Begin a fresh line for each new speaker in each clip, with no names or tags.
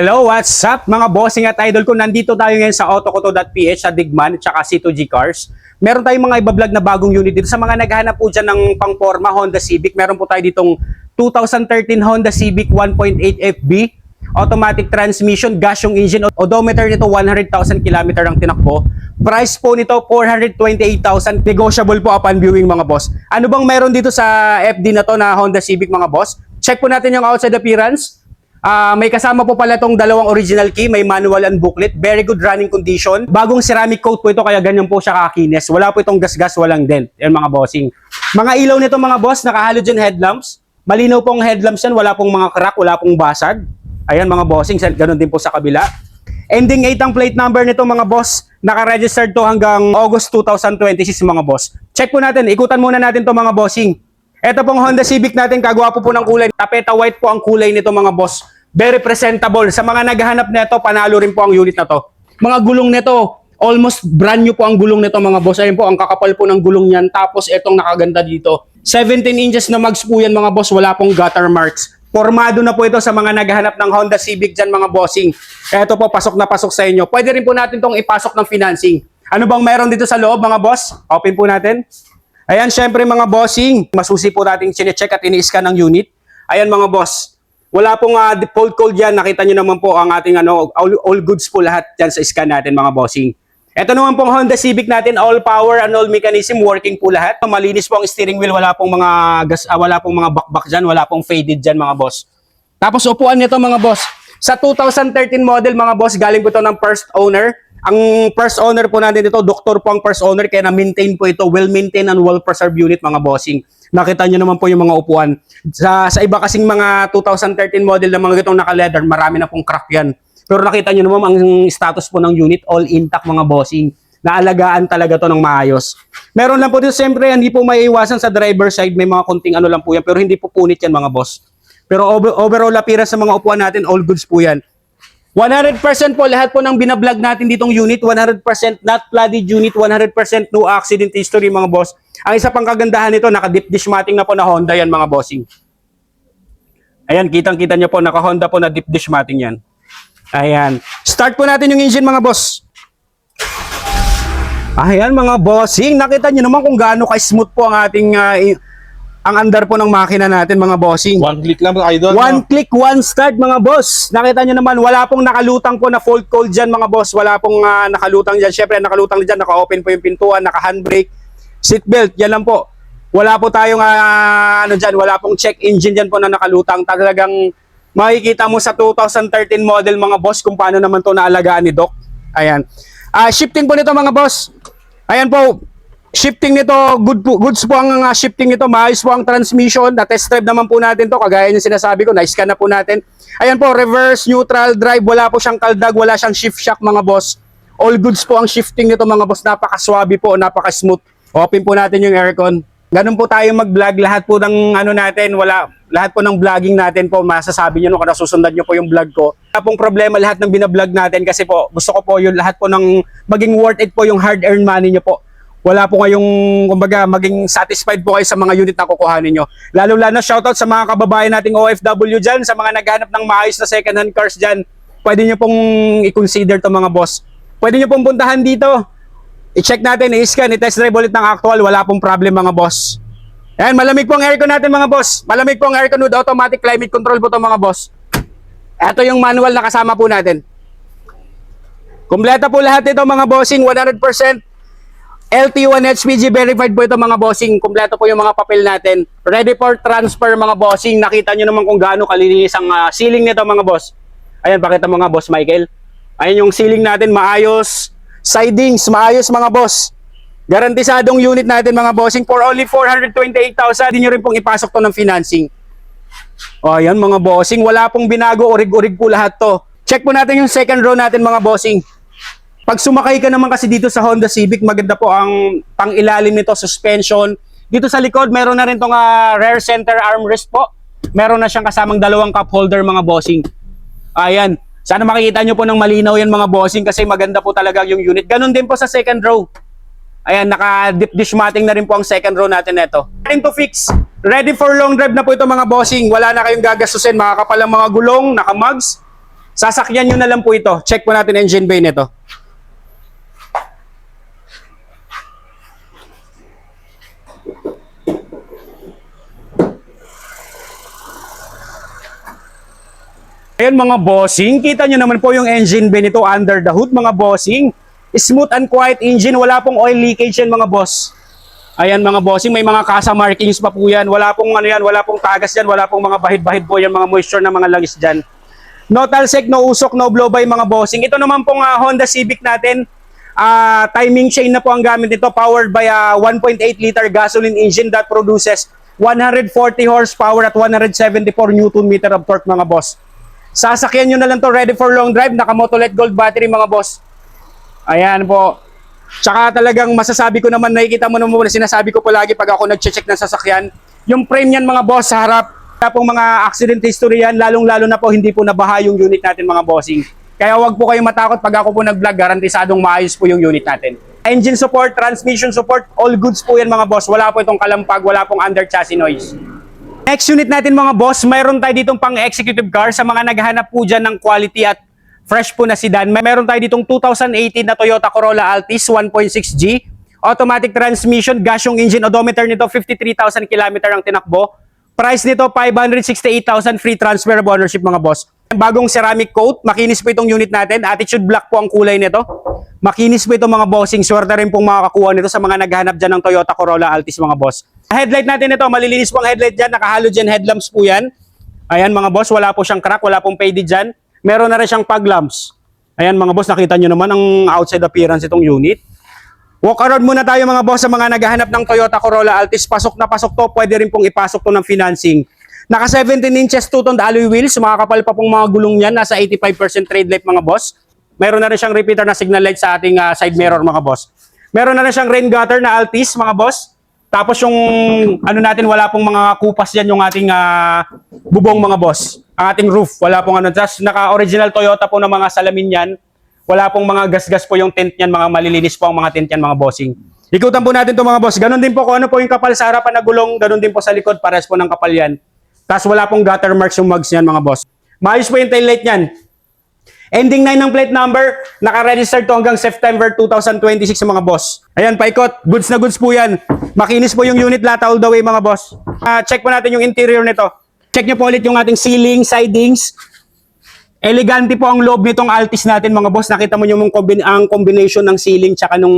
Hello, what's up mga bossing at idol ko? Nandito tayo ngayon sa autokoto.ph sa Digman at saka C2G Cars. Meron tayong mga ibablog na bagong unit dito. Sa mga naghahanap po dyan ng pangporma Honda Civic, meron po tayo ditong 2013 Honda Civic 1.8 FB. Automatic transmission, gas yung engine. Odometer nito 100,000 km ang tinakbo. Price po nito 428,000. Negotiable po upon viewing mga boss. Ano bang meron dito sa FD na to na Honda Civic mga boss? Check po natin yung outside appearance. May kasama po pala itong dalawang original key, may manual and booklet, very good running condition. Bagong ceramic coat po ito kaya ganyan po siya kakinis. Wala po itong gas-gas, walang dent. Yan mga bossing. Mga ilaw nito mga boss, naka-halogen headlamps. Malinaw pong headlamps yan, wala pong mga crack, wala pong basag. Ayan mga bossing, ganun din po sa kabila. Ending 8 ang plate number nito mga boss. Naka-registered to hanggang August 2026 mga boss. Check po natin, ikutan muna natin to mga bossing. Ito pong Honda Civic natin, kagwapo po ng kulay. Tapeta white po ang kulay nito mga boss. Very presentable. Sa mga naghahanap nito, panalo rin po ang unit na to. Mga gulong nito, almost brand new po ang gulong nito mga boss. Ayun po, ang kakapal po ng gulong niyan. Tapos itong nakaganda dito. 17 inches na mags po yan mga boss. Wala pong gutter marks. Formado na po ito sa mga naghahanap ng Honda Civic dyan mga bossing. Ito po, pasok na pasok sa inyo. Pwede rin po natin itong ipasok ng financing. Ano bang meron dito sa loob mga boss? Open po natin. Ayan, syempre mga bossing, masusi po natin sine-check at ini-scan ang unit. Ayan mga boss, wala pong fault code yan. Nakita nyo naman po ang ating all goods po lahat dyan sa scan natin mga bossing. Ito naman pong Honda Civic natin, all power and all mechanism, working po lahat. Malinis po ang steering wheel, wala pong mga bakbak dyan, wala pong faded dyan mga boss. Tapos upuan nito mga boss, sa 2013 model mga boss, galing po ito ng first owner. Ang first owner po natin ito, doktor po ang first owner, kaya na-maintain po ito, well-maintained and well-preserved unit mga bossing. Nakita nyo naman po yung mga upuan. Sa iba kasing mga 2013 model na mga gitong naka-leather, marami na pong crack yan. Pero nakita nyo naman ang status po ng unit, all intact mga bossing. Naalagaan talaga to ng maayos. Meron lang po dito, siyempre, hindi po maiiwasan sa driver side, may mga konting ano lang po yan, pero hindi po punit yan mga boss. Pero overall appearance sa mga upuan natin, all goods po yan. 100% po lahat po ng binablog natin ditong unit, 100% not flooded unit, 100% no accident history mga boss. Ang isa pang kagandahan nito, naka-deep dish matting na po na Honda yan mga bossing. Ayan, kitang-kita nyo po, naka-Honda po na deep dish matting yan. Ayan. Start po natin yung engine mga boss. Ayan mga bossing, nakita nyo naman kung gaano ka-smooth po ang ating ang andar po ng makina natin mga bossing.
One click lang idol.
One click, one start mga boss. Nakita nyo naman, wala pong nakalutang po na fault code dyan mga boss. Wala pong nakalutang dyan. Siyempre, nakalutang dyan, naka-open po yung pintuan, naka-handbrake, seatbelt, yan lang po. Wala po tayong dyan, wala pong check engine dyan po na nakalutang. Talagang makikita mo sa 2013 model mga boss kung paano naman to naalagaan ni Doc. Ayan. Shifting po nito mga boss. Ayan po. Shifting nito, goods po ang shifting nito, maayos po ang transmission, na-test drive naman po natin to, kagaya yung sinasabi ko, na-scan na po natin. Ayan po, reverse, neutral, drive, wala po siyang kaldag, wala siyang shift shock mga boss. All goods po ang shifting nito mga boss, napaka-swabe po, napaka-smooth. Open po natin yung aircon. Ganun po tayo mag-vlog, lahat po ng lahat po ng vlogging natin po, masasabi nyo kung nasusundan nyo po yung vlog ko. Wala pong problema lahat ng binablog natin kasi po, gusto ko po yung lahat po ng maging worth it po yung hard-earned money nyo po. Wala po kayong, kumbaga, maging satisfied po kayo sa mga unit na kukuhanin nyo. Lalo-lalo shoutout sa mga kababayan nating OFW dyan, sa mga naghanap ng maayos na second-hand cars dyan. Pwede nyo pong i-consider to mga boss. Pwede nyo pong puntahan dito. I-check natin, i-scan, i-test drive ulit ng actual. Wala pong problem mga boss. Ayan, malamig po ang aircon natin mga boss. Malamig po ang aircon with automatic climate control po to mga boss. Ito yung manual na kasama po natin. Kompleta po lahat ito mga bossing, 100%. LT1 HPG verified po ito mga bossing. Kompleto po yung mga papel natin. Ready for transfer mga bossing. Nakita nyo naman kung gaano kalinis ang ceiling nito mga boss. Ayan, pakita mo nga boss Michael. Ayan yung ceiling natin, maayos. Sidings, maayos mga boss. Garantisadong unit natin mga bossing. For only 428,000, hindi nyo rin pong ipasok to ng financing. O ayan mga bossing, wala pong binago, urig-urig po lahat to. Check po natin yung second row natin mga bossing. Pag sumakay ka naman kasi dito sa Honda Civic, maganda po ang pang-ilalim nito, suspension. Dito sa likod, meron na rin itong rear center armrest po. Meron na siyang kasamang dalawang cup holder mga bossing. Ayan. Sana makikita nyo po ng malinaw yan mga bossing kasi maganda po talaga yung unit. Ganon din po sa second row. Ayan, naka-deep dish matting na rin po ang second row natin neto. Ready to fix. Ready for long drive na po ito mga bossing. Wala na kayong gagastusin. Makakapal ang mga gulong, naka-mugs. Sasakyan nyo na lang po ito. Check po natin engine bay nito. Ayan mga bossing, kita nyo naman po yung engine bay nito under the hood mga bossing. Smooth and quiet engine, wala pong oil leakage yan mga boss. Ayan mga bossing, may mga kasa markings pa po yan. Wala pong ano yan, wala pong tagas yan, wala pong mga bahid-bahid po yan, mga moisture na mga langis dyan. No talsek, no usok, no blow by mga bossing. Ito naman pong Honda Civic natin. Timing chain na po ang gamit nito, powered by a 1.8 liter gasoline engine that produces 140 horsepower at 174 Newton meter of torque mga boss. Sasakyan nyo na lang to, ready for long drive, naka-Motolet Gold battery mga boss. Ayan po. Tsaka talagang masasabi ko naman, nakikita mo naman na sinasabi ko po lagi pag ako nag-check ng sasakyan, yung frame yan mga boss sa harap, tapong mga accident history yan, lalong-lalo na po hindi po nabaha yung unit natin mga bossing. Kaya wag po kayong matakot pag ako po nag-vlog, garantisadong maayos po yung unit natin. Engine support, transmission support, all goods po yan mga boss. Wala po itong kalampag, wala pong under chassis noise. Next unit natin mga boss, mayroon tayo ditong pang executive car sa mga naghahanap po dyan ng quality at fresh po na sedan. Mayroon tayo ditong 2018 na Toyota Corolla Altis 1.6G. Automatic transmission, gas yung engine, odometer nito 53,000 km ang tinakbo. Price nito 568,000, free transfer of ownership mga boss. Bagong ceramic coat, makinis po itong unit natin. Attitude black po ang kulay nito. Makinis po itong mga bossing. Swerte rin pong makakakuha nito sa mga naghahanap dyan ng Toyota Corolla Altis mga boss. Headlight natin ito, malilinis po ang headlight dyan. Naka-halogen headlamps po yan. Ayan mga boss, wala po siyang crack, wala pong faded dyan. Meron na rin siyang fog lamps. Ayan mga boss, nakita nyo naman ang outside appearance itong unit. Walk around muna tayo mga boss sa mga naghahanap ng Toyota Corolla Altis. Pasok na pasok to, pwede rin pong ipasok to ng financing. Naka 17 inches two-toned alloy wheels, makakapal pa pong mga gulong niyan, nasa 85% trade life mga boss. Meron na rin siyang repeater na signal light sa ating side mirror mga boss. Meron na rin siyang rain gutter na Altis mga boss. Tapos yung ano natin, wala pong mga kupas yan yung ating bubong mga boss. Ang ating roof, wala pong ano. Tapos naka-original Toyota po na mga salamin yan. Wala pong mga gas-gas po yung tint yan, mga malilinis po ang mga tint yan mga bossing. Ikutan po natin to mga boss. Ganon din po kung ano po yung kapal sa harapan na gulong, ganon din po sa likod, pares po ng kapal yan. Tapos wala pong gutter marks yung mugs yan mga boss. Maayos po yung tail light yan. Ending 9 ng plate number, naka-register to hanggang September 2026 mga boss. Ayan, paikot. Goods na goods po yan. Makinis po yung unit lahat all the way mga boss. Check po natin yung interior nito. Check nyo po ulit yung ating ceiling, sidings. Elegante po ang loob nitong Altis natin mga boss. Nakita mo yung ang combination ng ceiling tsaka nung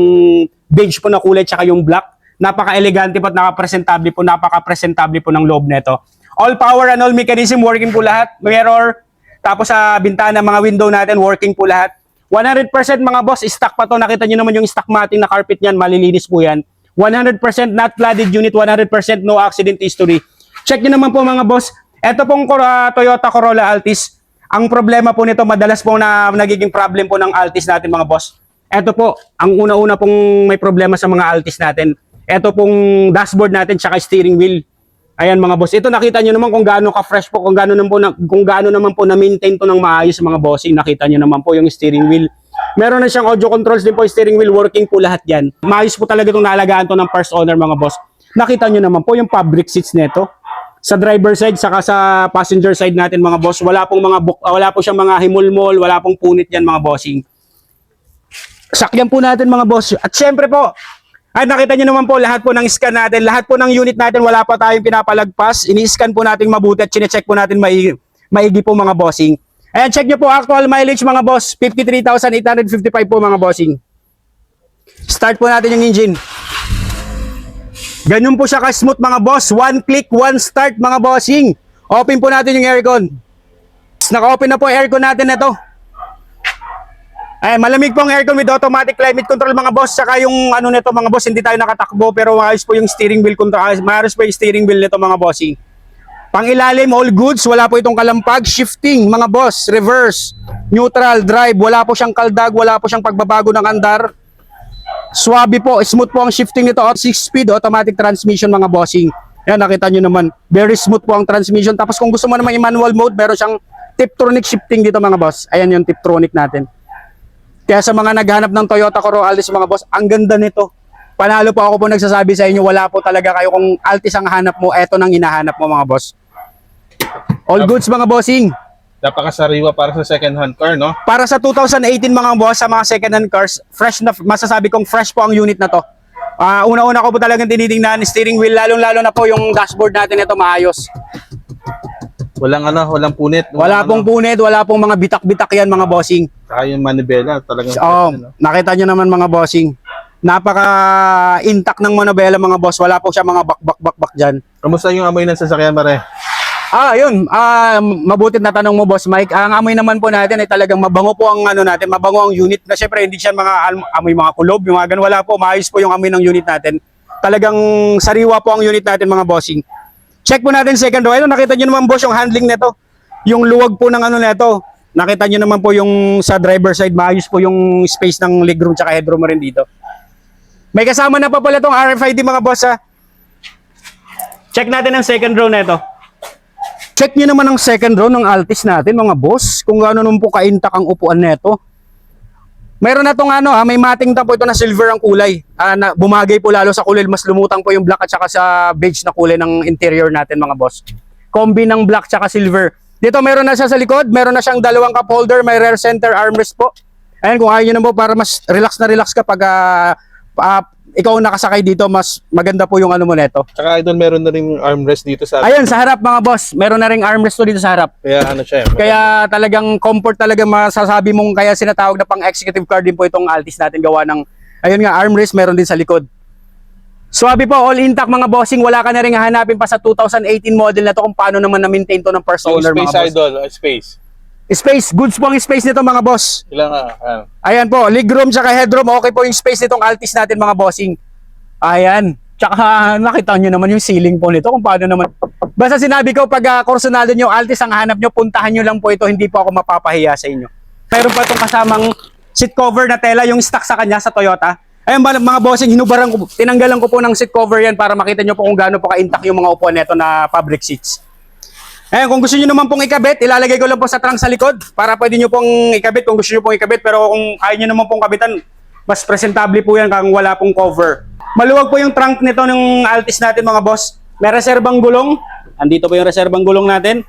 beige po na kulay tsaka yung black. Napaka-elegante po at napaka-presentable po ng loob nito. All power and all mechanism, working po lahat. Mirror, tapos sa bintana, mga window natin, working po lahat. 100% mga boss, stock pa to. Nakita nyo naman yung stock matting na carpet niyan, malilinis po yan. 100% not flooded unit, 100% no accident history. Check nyo naman po mga boss. Ito pong Toyota Corolla Altis. Ang problema po nito, madalas po na nagiging problem po ng Altis natin mga boss. Ito po, ang una-una pong may problema sa mga Altis natin. Ito pong dashboard natin, tsaka steering wheel. Ayan mga boss, ito nakita nyo naman kung gaano ka-fresh po, kung gaano naman po na-maintain to ng maayos mga bossing. Nakita nyo naman po yung steering wheel. Meron na siyang audio controls din po yung steering wheel, working po lahat yan. Maayos po talaga itong naalagaan to ng first owner mga boss. Nakita nyo naman po yung fabric seats nito. Sa driver side, saka sa passenger side natin mga boss, wala po siyang mga himulmol, wala pong punit yan mga bossing. Sakyan po natin mga boss. At syempre po, ay nakita nyo naman po lahat po ng scan natin, lahat po ng unit natin wala pa tayong pinapalagpas. Ini-scan po natin mabuti at chinecheck po natin maigi po mga bossing. Ayan, check nyo po actual mileage mga boss, 53,855 po mga bossing. Start po natin yung engine. Ganun po siya ka-smooth mga boss, one click, one start mga bossing. Open po natin yung aircon. Naka-open na po aircon natin na to. Ay, malamig po ang aircon with automatic climate control mga boss. Saka yung ano nito mga boss, hindi tayo nakatakbo pero maayos po yung steering wheel control. Maayos po yung steering wheel nito mga bossing. Pang ilalim, all goods, wala po itong kalampag. Shifting mga boss, reverse, neutral, drive, wala po siyang kaldag, wala po siyang pagbabago ng andar. Swabe po, smooth po ang shifting nito. 6-speed automatic transmission mga bossing. Yan, nakita nyo naman, very smooth po ang transmission. Tapos kung gusto mo naman i-manual mode, meron siyang Tiptronic shifting dito mga boss. Ayan yung Tiptronic natin. Kaya sa mga naghanap ng Toyota Corolla Altis mga boss, ang ganda nito. Panalo po ako po nagsasabi sa inyo, wala po talaga kayo kung Altis ang hanap mo, eto nang hinahanap mo mga boss. All goods mga bossing.
Napakasariwa para sa second hand car, no?
Para sa 2018 mga boss, sa mga second-hand cars, fresh na, masasabi kong fresh po ang unit na to. Una-una ko po talagang tinitingnan, steering wheel, lalong-lalo na po yung dashboard natin ito maayos.
Walang punit.
Wala pong punit, wala pong mga bitak-bitak yan mga bossing.
Saka yung manibela, talagang
Oh,
fresh, no?
nakita nyo naman mga bossing. Napaka-intact ng manobela mga boss, wala po siya mga bak-bak-bak-bak dyan.
Kamusta yung amoy ng sasakyan, pare?
Yun. Mabuti na tanong mo, Boss Mike. Ang amoy naman po natin ay talagang mabango po ang ano natin, mabango ang unit. Na syempre hindi siya mga amoy mga kulob, yung mga ganun. Wala po, maayos po yung amoy ng unit natin. Talagang sariwa po ang unit natin mga bossing. Check po natin second row. Ayun, nakita nyo naman boss yung handling nito. Yung luwag po ng ano nito. Nakita nyo naman po yung sa driver side, maayos po yung space ng legroom tsaka headroom mo rin dito. May kasama na pa pala itong RFID mga boss ha. Check natin ang second row na ito. Check nyo naman ang second row ng Altis natin mga boss, kung gaano naman po ka-intact ang upuan nito. Meron na tong may mating po ito na silver ang kulay. Bumagay po lalo sa kulay, mas lumutang po yung black at saka sa beige na kulay ng interior natin mga boss. Kombi ng black at saka silver. Dito meron na siya sa likod, meron na siyang dalawang cup holder, may rear center armrest po. Ayan, kung ayaw nyo na po para mas relax na relax ka pag ikaw nakasakay dito, mas maganda po yung ano mo neto.
Tsaka idol, meron na rin armrest dito sa...
Ayun, sa harap mga boss, meron na ring armrest to dito sa harap.
Kaya ano siya,
Kaya talagang comfort talaga masasabi mong, kaya sinatawag na pang executive car din po itong Altis natin gawa ng, ayun nga, armrest meron din sa likod. Swabe po, all intact mga bossing, wala ka na rin hahanapin pa sa 2018 model na to kung paano naman na-maintain to ng first
So,
owner
space
mga boss.
idol, space.
Space, goods po ang space nito mga boss.
Ilang
Ayan po, legroom tsaka headroom, okay po yung space nitong Altis natin mga bossing. Ayan. Tsaka nakita nyo naman yung ceiling po nito kung paano naman. Basta sinabi ko pag kursunado nyo Altis ang hanap nyo, puntahan nyo lang po ito, hindi po ako mapapahiya sa inyo. Meron pa itong kasamang seat cover na tela, yung stock sa kanya sa Toyota. Ayan mga bossing, hinubaran ko, tinanggalan ko po ng seat cover yan para makita nyo po kung gaano po ka-intact yung mga upuan nito na fabric seats. Ayan, kung gusto nyo naman pong ikabit, ilalagay ko lang po sa trunk sa likod para pwede nyo pong ikabit kung gusto nyo pong ikabit. Pero kung ayaw nyo naman pong kabitan, mas presentable po yan kung wala pong cover. Maluwag po yung trunk nito ng Altis natin mga boss. May reserbang gulong. Andito po yung reserbang gulong natin.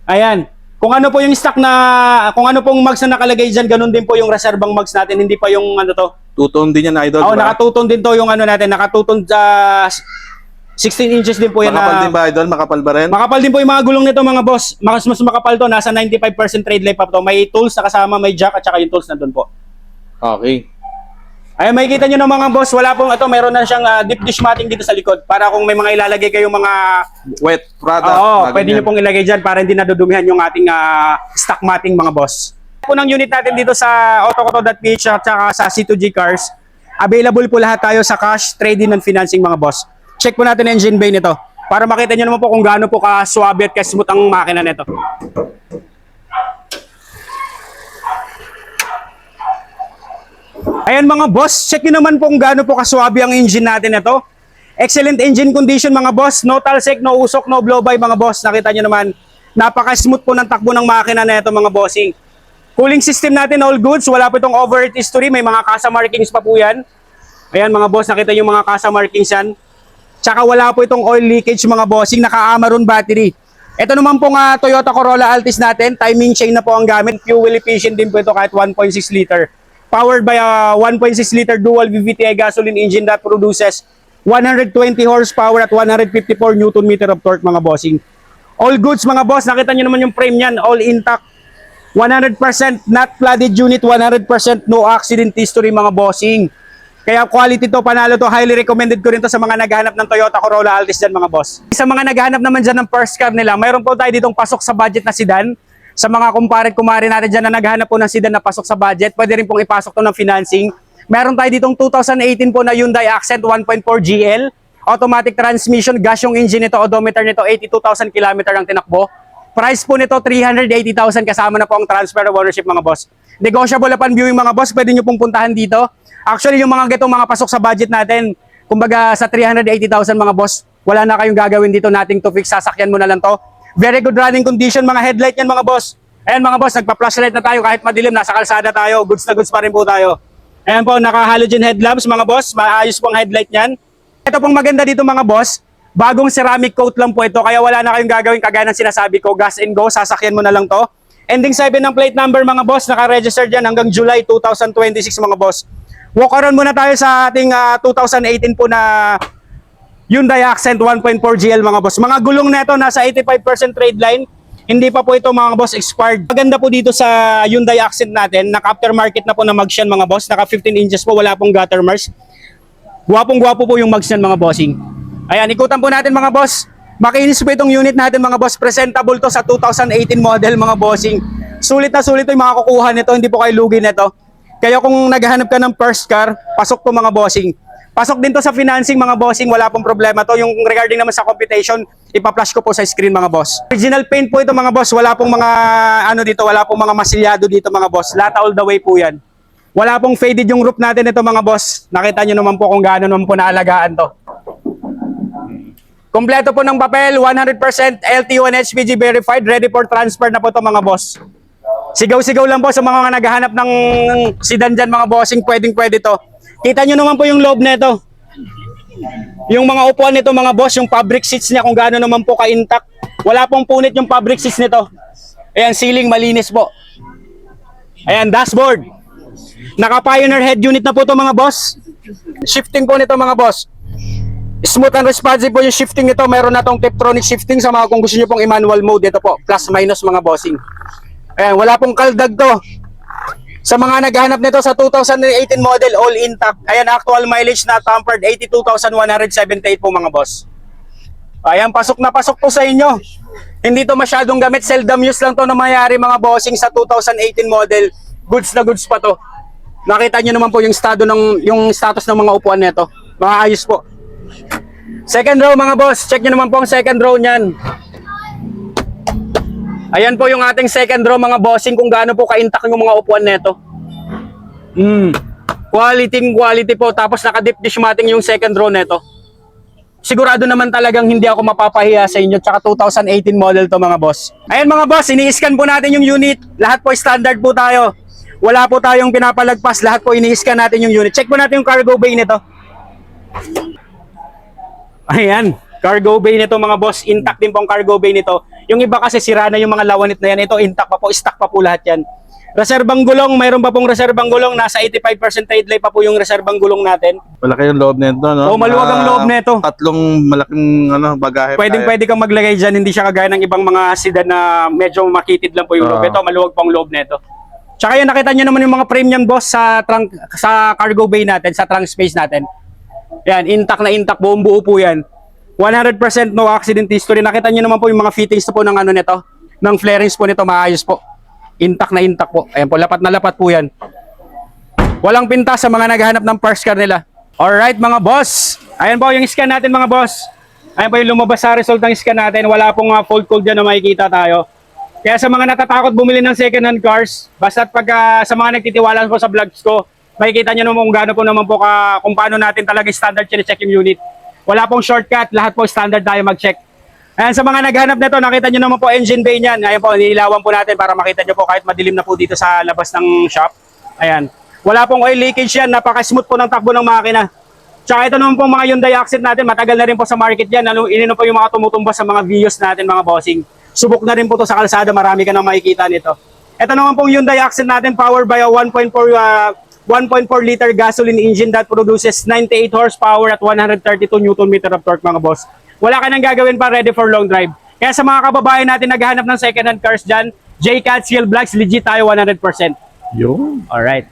Ayan. Kung ano po yung stock na, kung ano pong mags na nakalagay dyan, ganun din po yung reserbang mags natin. Hindi pa yung ano to.
Tuton din yan, idol.
Oo, nakatuton din to yung ano natin. Nakatuton sa 16 inches din po yan.
Makapal din ba, idol? Makapal ba rin?
Makapal din po yung mga gulong nito mga boss. Mas makapal to. Nasa 95% trade life pa to. May tools na kasama, may jack at saka yung tools na doon po.
Okay.
Ay, makikita nyo na mga boss, wala pong ito, meron na siyang deep dish matting dito sa likod para kung may mga ilalagay kayong mga
Wet product.
pwede nyo pong ilagay dyan para hindi nadudumihan yung ating stock matting mga boss. Punang unit natin dito sa autokoto.ph at saka sa C2G Cars. Available po lahat tayo sa cash, trade-in and financing mga boss. Check po natin ang engine bay nito para makita nyo naman po kung gaano po ka-suabe at ka-smooth ang makina nito. Ayan mga boss, check nyo naman po kung gaano po kaswabe ang engine natin ito. Excellent engine condition mga boss, no talsek, no usok, no blow-by mga boss. Nakita nyo naman, napaka-smooth po ng takbo ng makina na ito mga bossing. Cooling system natin all goods, wala po itong overheat history, may mga kasa markings pa po yan. Ayan mga boss, nakita nyo yung mga kasa markings yan. Tsaka wala po itong oil leakage mga bossing, naka-Amaron battery. Ito naman pong Toyota Corolla Altis natin, timing chain na po ang gamit, fuel efficient din po ito kahit 1.6 liter. Powered by a 1.6 liter dual VVTi gasoline engine that produces 120 horsepower at 154 Newton meter of torque mga bossing. All goods mga boss, nakita nyo naman yung frame niyan, all intact. 100% not flooded unit, 100% no accident history mga bossing. Kaya quality to, panalo to, highly recommended ko rin to sa mga naghahanap ng Toyota Corolla Altis dyan mga boss. Sa mga naghahanap naman dyan ng first car nila, mayroon po tayo ditong pasok sa budget na sedan. Sa mga kumare natin dyan na naghahanap po ng sedan na pasok sa budget, pwede rin pong ipasok to ng financing. Meron tayo ditong 2018 po na Hyundai Accent 1.4 GL. Automatic transmission, gas yung engine nito, odometer nito, 82,000 km ang tinakbo. Price po nito, 380,000 kasama na po ang transfer of ownership mga boss. Negotiable upon viewing mga boss, pwede nyo pong puntahan dito. Actually, yung mga getong mga pasok sa budget natin, kumbaga sa 380,000 mga boss, wala na kayong gagawin dito, nating to fix, sasakyan mo na lang to. Very good running condition, mga headlight yan mga boss. Ayan mga boss, nagpa-flashlight na tayo kahit madilim, nasa kalsada tayo, goods na goods pa rin po tayo. Ayan po, naka-halogen headlamps mga boss, maayos pong headlight yan. Ito pong maganda dito mga boss, bagong ceramic coat lang po ito, kaya wala na kayong gagawin kagaya ng sinasabi ko, gas and go, sasakyan mo na lang to. Ending 7 ng plate number mga boss, naka-register dyan hanggang July 2026 mga boss. Walk around muna tayo sa ating 2018 po na Hyundai Accent 1.4 GL mga boss. Mga gulong neto nasa 85% trade line. Hindi pa po ito mga boss expired. Maganda po dito sa Hyundai Accent natin, naka-aftermarket na po na mags yan mga boss. Naka 15 inches po, wala pong gutter marks. Gwapong-gwapo po yung mags yan mga bossing. Ayan, ikutan po natin mga boss. Makinis po itong unit natin mga boss. Presentable to sa 2018 model mga bossing. Sulit na sulit to yung makakukuha nito. Hindi po kayo lugi nito. Kaya kung naghahanap ka ng first car, pasok to mga bossing. Pasok din to sa financing mga bossing, wala pong problema to. Yung regarding naman sa computation, ipa-flash ko po sa screen mga boss. Original paint po ito mga boss, wala pong mga ano dito, wala pong mga masilyado dito mga boss. Lata all the way po yan. Wala pong faded yung roof natin ito mga boss. Nakita nyo naman po kung gaano naman po naalagaan to. Kompleto po ng papel, 100% LTO and HPG verified, ready for transfer na po to mga boss. Sigaw-sigaw lang po sa mga naghahanap ng sedan dyan mga bossing, pwedeng-pwede to. Kita nyo naman po yung loob nito. Yung mga upuan nito mga boss, yung fabric seats niya kung gaano naman po ka-intact. Wala pong punit yung fabric seats nito. Ayan, ceiling malinis po. Ayan, dashboard. Naka-Pioneer head unit na po to mga boss. Shifting po nito mga boss. Smooth and responsive po yung shifting nito. Meron na tong Tiptronic shifting sa mga kung gusto nyo pong i-manual mode. Ito po, plus minus mga bossing. Ayan, wala pong kaldag to. Sa mga naghahanap nito sa 2018 model, all intact. Ayan, actual mileage na tampered, 82,178 po mga boss. Ayan, pasok na pasok po sa inyo. Hindi to masyadong gamit, seldom use lang to na mayari mga bossing sa 2018 model. Goods na goods pa to. Nakita nyo naman po yung yung status ng mga upuan nito. Maayos po. Second row mga boss, check nyo naman po ang second row niyan. Ayan po yung ating second row mga bossing kung gaano po ka-intact yung mga upuan nito. Quality po, tapos naka-deep dish matting yung second row nito. Sigurado naman talagang hindi ako mapapahiya sa inyo, tsaka 2018 model to mga boss. Ayan mga boss, ini-scan po natin yung unit. Lahat po standard po tayo. Wala po tayong pinapalagpas, lahat po ini-scan natin yung unit. Check po natin yung cargo bay nito. Ayan, cargo bay nito mga boss, intact din po ang cargo bay nito. Yung iba kasi sira na yung mga lawanit na yan, ito intact pa po, stock pa po lahat yan. Reserbang gulong, mayroon pa pong reserbang gulong, nasa 85% trade life pa po yung reserbang gulong natin.
Malaki yung loob nito, no?
Oo, maluwag ang loob nito.
Tatlong malaking bagahe.
Pwede kang maglagay dyan, hindi siya kagaya ng ibang mga sedan na medyo makitid lang po yung loob. Ito, maluwag pang loob nito. Tsaka yun, nakita nyo naman yung mga premium boss sa cargo bay natin, sa trunk space natin. Yan, intact na intact, buong buo po yan. 100% no accident history. Nakita nyo naman po yung mga fittings po ng ano nito, ng flarings po nito, maayos po. Intact na intact po. Ayan po, lapat na lapat po yan. Walang pinta sa mga naghahanap ng first car nila. Alright mga boss. Ayan po yung scan natin mga boss. Ayan po yung lumabas sa result ng scan natin. Wala pong fault code dyan na makikita tayo. Kaya sa mga natatakot bumili ng second hand cars, basta't pagka sa mga nagtitiwala po sa vlogs ko, makikita nyo naman kung gaano po naman po kung paano natin talaga standard check yung unit. Wala pong shortcut, lahat po standard tayo mag-check. Ayan, sa mga naghanap nito, nakita nyo naman po engine bay niyan. Ayan po, nililawan po natin para makita nyo po kahit madilim na po dito sa labas ng shop. Ayan. Wala pong oil leakage yan, napaka-smooth po ng takbo ng makina. Tsaka ito naman po mga Hyundai Accent natin, matagal na rin po sa market yan. Ininom po yung mga tumutumbas sa mga videos natin mga bossing. Subok na rin po to sa kalsada, marami ka nang makikita nito. Ito naman pong Hyundai Accent natin, powered by a 1.4 liter gasoline engine that produces 98 horsepower at 132 Nm of torque mga boss. Wala ka nang gagawin pa, ready for long drive. Kaya sa mga kababayan natin naghahanap ng second hand cars dyan, J-Cat CL Blacks, legit tayo 100%.
Yun.
Alright.